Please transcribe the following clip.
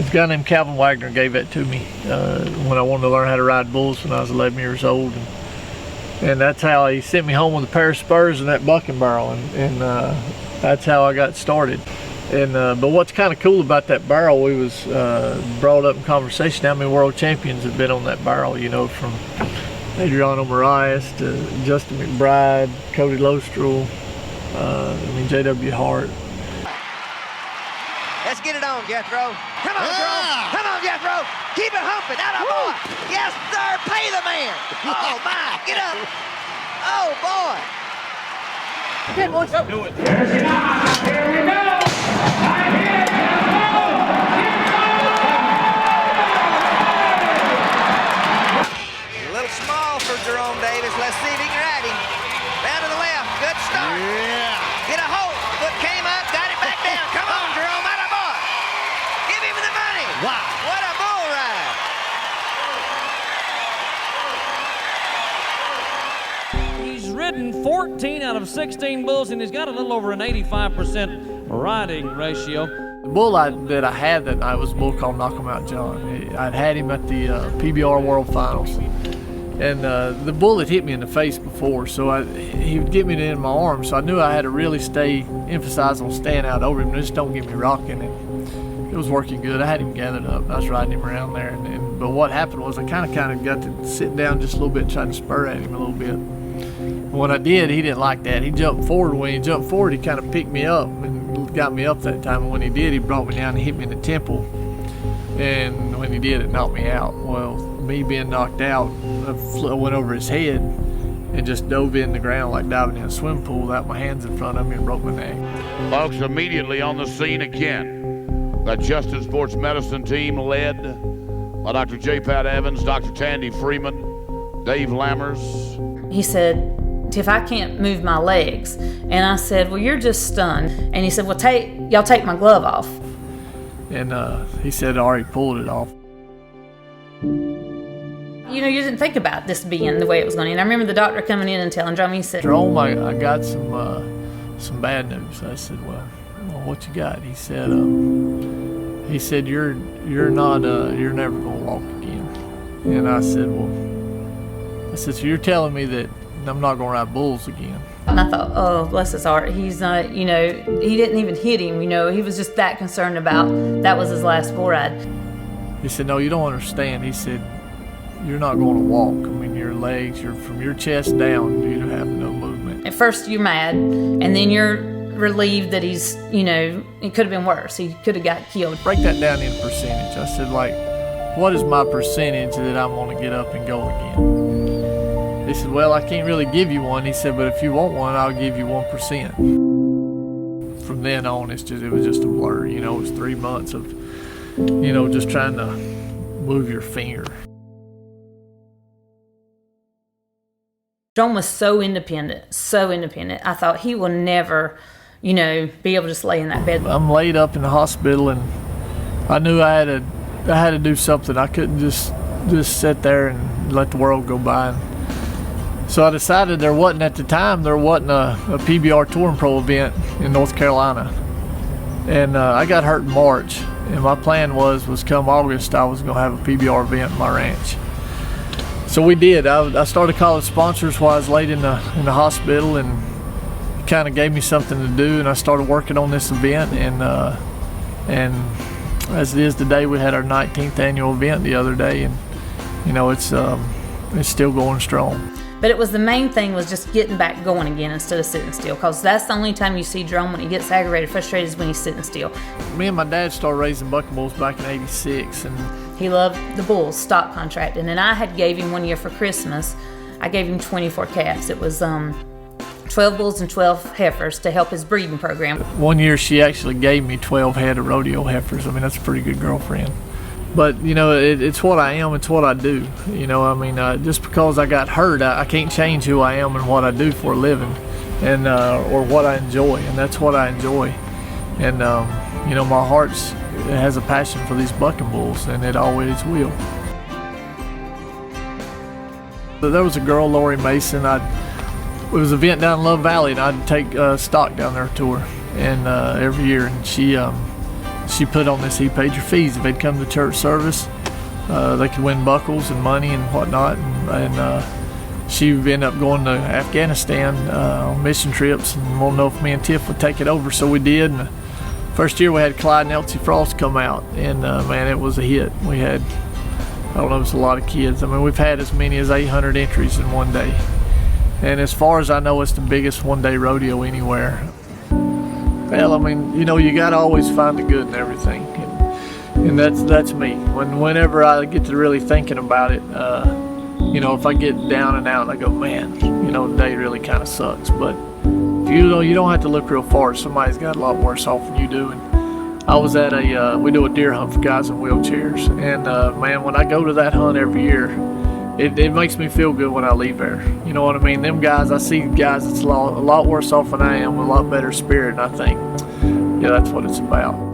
A guy named Calvin Wagner gave that to me when I wanted to learn how to ride bulls when I was 11 years old. And that's how he sent me home with a pair of spurs and that bucking barrel, and that's how I got started. And but what's kind of cool about that barrel, we was brought up in conversation how many world champions have been on that barrel, you know, from Adriano Moraes to Justin McBride, Cody Lostrel, J.W. Hart. Let's get it on, Jethro. Come on, Jerome. Come on, Jethro. Keep it humping. Atta boy. Yes, sir. Pay the man. Oh, my. Get up. Oh, boy. Good one. Do it. Here we go. A little small for Jerome Davis. Let's see if he can ride him. Down to the left. Good start. Yeah. Get a hold. Foot came up. Got it back down. Come on, Jerome. Atta boy. Give him the money. Wow. What a bull ride. He's ridden 14 out of 16 bulls, and he's got a little over an 85% riding ratio. The bull that I had that night was a bull called Knock 'em Out John. I'd had him at the PBR World Finals. And the bull had hit me in the face before, so he would get me in my arms, so I knew I had to really emphasize on staying out over him, just don't get me rocking. And it was working good. I had him gathered up, and I was riding him around there. But what happened was I kind of got to sit down just a little bit, trying to spur at him a little bit. When I did, he didn't like that. He jumped forward. When he jumped forward, he kind of picked me up and got me up that time. And when he did, he brought me down and hit me in the temple. And when he did, it knocked me out. Well, me being knocked out, I went over his head and just dove in the ground like diving in a swimming pool without my hands in front of me and broke my neck. Folks, immediately on the scene again, that Justin Sports Medicine team led by Dr. J. Pat Evans, Dr. Tandy Freeman, Dave Lammers. He said, "Tiff, I can't move my legs." And I said, "Well, you're just stunned." And he said, "Well, y'all take my glove off." And he said I already pulled it off. You know, you didn't think about this being the way it was going to end. I remember the doctor coming in and telling Jerome, he said, "Jerome, I got some bad news." I said, well, what you got? He said, you're never gonna walk again. And I said, so you're telling me that I'm not gonna ride bulls again? And I thought, oh, bless his heart. He's not, you know, he didn't even hit him. You know, he was just that concerned about that was his last bull ride. He said, no, you don't understand. He said, you're not going to walk. I mean, your legs, from your chest down, you have no movement. At first you're mad, and then you're relieved that he's, you know, it could have been worse. He could have got killed. Break that down in percentage. I said, like, what is my percentage that I'm going to get up and go again? He said, well, I can't really give you one. He said, but if you want one, I'll give you 1%. From then on, it was just a blur. You know, it was 3 months of, you know, just trying to move your finger. Jerome was so independent. I thought he will never, you know, be able to just lay in that bed. I'm laid up in the hospital, and I knew I had to do something. I couldn't just sit there and let the world go by. So I decided there wasn't a PBR Touring Pro event in North Carolina. And I got hurt in March, and my plan was come August I was going to have a PBR event in my ranch. So we did. I started calling sponsors while I was laid in the hospital, and it kind of gave me something to do, and I started working on this event. And as it is today, we had our 19th annual event the other day, and you know it's still going strong. But it was the main thing was just getting back going again instead of sitting still, because that's the only time you see Jerome when he gets aggravated, frustrated, is when he's sitting still. Me and my dad started raising bucking bulls back in '86, and he loved the bulls, stock contracting, and I had gave him one year for Christmas. I gave him 24 calves. It was 12 bulls and 12 heifers to help his breeding program. One year she actually gave me 12 head of rodeo heifers. I mean, that's a pretty good girlfriend. But, you know, it's what I am, it's what I do. You know, I mean, just because I got hurt, I can't change who I am and what I do for a living, and or what I enjoy, and that's what I enjoy. And, you know, my heart has a passion for these bucking bulls, and it always will. There was a girl, Lori Mason, it was an event down in Love Valley, and I'd take stock down there to her, and every year, and she she put on this, he paid your fees. If they'd come to church service, they could win buckles and money and whatnot. And she ended up going to Afghanistan on mission trips, and won't know if me and Tiff would take it over, so we did. And the first year we had Clyde and Elsie Frost come out, and man, it was a hit. We had, I don't know, it was a lot of kids. I mean, we've had as many as 800 entries in one day. And as far as I know, it's the biggest one-day rodeo anywhere. Well, I mean, you know, you got to always find the good in everything. And that's me. Whenever I get to really thinking about it, you know, if I get down and out, I go, man, you know, the day really kind of sucks. But you don't have to look real far. Somebody's got a lot worse off than you do. And I was at we do a deer hunt for guys in wheelchairs. And man, when I go to that hunt every year, it makes me feel good when I leave there. You know what I mean? Them guys, I see guys that's a lot worse off than I am with a lot better spirit. And I think, yeah, that's what it's about.